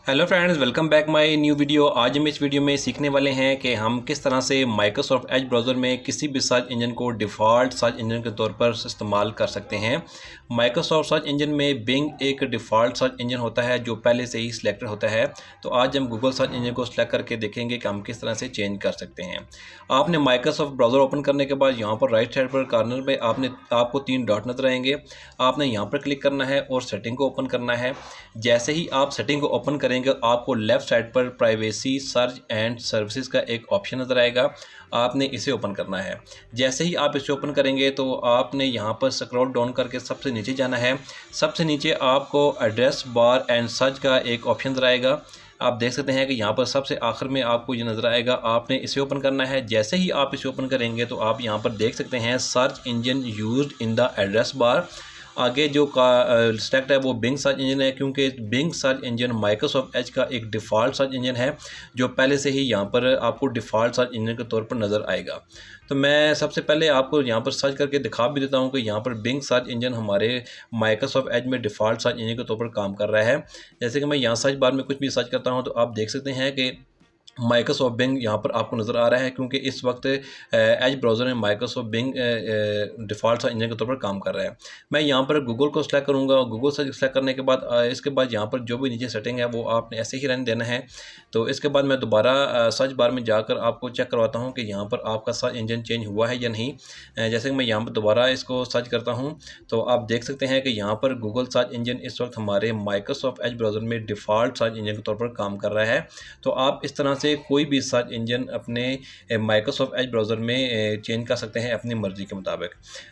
Hello friends, welcome back my new video. आज हम इस वीडियो में सीखने वाले हैं कि हम किस तरह से माइक्रोसॉफ्ट एज ब्राउज़र में किसी भी सर्च इंजन को डिफ़ॉल्ट सर्च इंजन के तौर पर इस्तेमाल कर सकते हैं। माइक्रोसॉफ्ट सर्च इंजन में बिंग एक डिफ़ॉल्ट सर्च इंजन होता है जो पहले से ही सिलेक्टेड होता है। तो आज हम गूगल सर्च इंजन को सिलेक्ट करके देखेंगे कि हम किस तरह से चेंज कर सकते हैं। आपने माइक्रोसॉफ्ट ब्राउज़र ओपन करने के बाद यहाँ पर राइट साइड पर कॉर्नर में आपको 3 डॉट नज़र आएंगे। आपने यहाँ पर क्लिक करना है और सेटिंग को ओपन करना है। जैसे ही आप सेटिंग को ओपन करेंगे आपको लेफ्ट साइड पर प्राइवेसी सर्च एंड सर्विसेज का एक ऑप्शन नज़र आएगा। आपने इसे ओपन करना है। जैसे ही आप इसे ओपन करेंगे तो आपने यहाँ पर स्क्रॉल डाउन करके सबसे नीचे जाना है। सबसे नीचे आपको एड्रेस बार एंड सर्च का एक ऑप्शन नज़र आएगा। आप देख सकते हैं कि यहाँ पर सबसे आखिर में आपको ये नज़र आएगा। आपने इसे ओपन करना है। जैसे ही आप इसे ओपन करेंगे तो आप यहाँ पर देख सकते हैं search engine used in the address bar. आगे जो सेलेक्ट है वो बिंग सर्च इंजन है, क्योंकि Bing search engine Microsoft Edge का एक डिफ़ॉल्ट सर्च इंजन है जो पहले से ही यहाँ पर आपको डिफ़ॉल्ट सर्च इंजन के तौर पर नज़र आएगा। तो मैं सबसे पहले आपको यहाँ पर सर्च करके दिखा भी देता हूँ कि यहाँ पर बिंग सर्च इंजन हमारे माइक्रोसॉफ्ट एज में डिफ़ॉल्ट सर्च इंजन के तौर पर काम कर रहा है। जैसे कि मैं यहाँ सर्च बार में कुछ भी सर्च करता हूँ तो आप देख सकते हैं कि माइक्रोसॉफ्ट बिंग यहाँ पर आपको नज़र आ रहा है, क्योंकि इस वक्त एज ब्राउज़र में Microsoft Bing default search engine के तौर पर काम कर रहा है। मैं यहाँ पर गूगल को सिलेक्ट करूँगा और गूगल सर्च सेलेक्ट करने के बाद इसके बाद यहाँ पर जो भी नीचे सेटिंग है वो आपने ऐसे ही रहने देना है। तो इसके बाद मैं दोबारा सर्च बार में जाकर आपको चेक करवाता हूँ कि यहाँ पर आपका सर्च इंजन चेंज हुआ है या नहीं। जैसे कि मैं यहाँ पर दोबारा इसको सर्च करता हूँ तो आप देख सकते हैं कि यहाँ पर गूगल सर्च इंजन इस वक्त हमारे माइक्रोसॉफ्ट एज ब्राउज़र में डिफ़ॉल्ट सर्च इंजन के तौर पर काम कर रहा है। तो आप इस तरह से कोई भी सर्च इंजन अपने माइक्रोसॉफ्ट एज ब्राउज़र में चेंज कर सकते हैं अपनी मर्ज़ी के मुताबिक।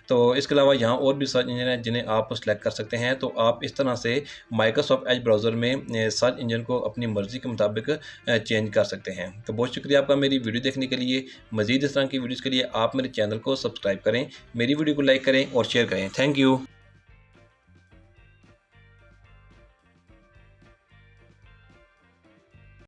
तो इसके अलावा यहाँ और भी सर्च इंजन हैं जिन्हें आप सेलेक्ट कर सकते हैं। तो आप इस तरह से माइक्रोसॉफ्ट एज ब्राउज़र में सर्च इंजन को अपनी मर्ज़ी के मुताबिक चेंज कर सकते हैं। तो बहुत शुक्रिया आपका मेरी वीडियो देखने के लिए। मज़ीद इस तरह की वीडियोज़ के लिए आप मेरे चैनल को सब्सक्राइब करें, मेरी वीडियो को लाइक करें और शेयर करें। Thank you.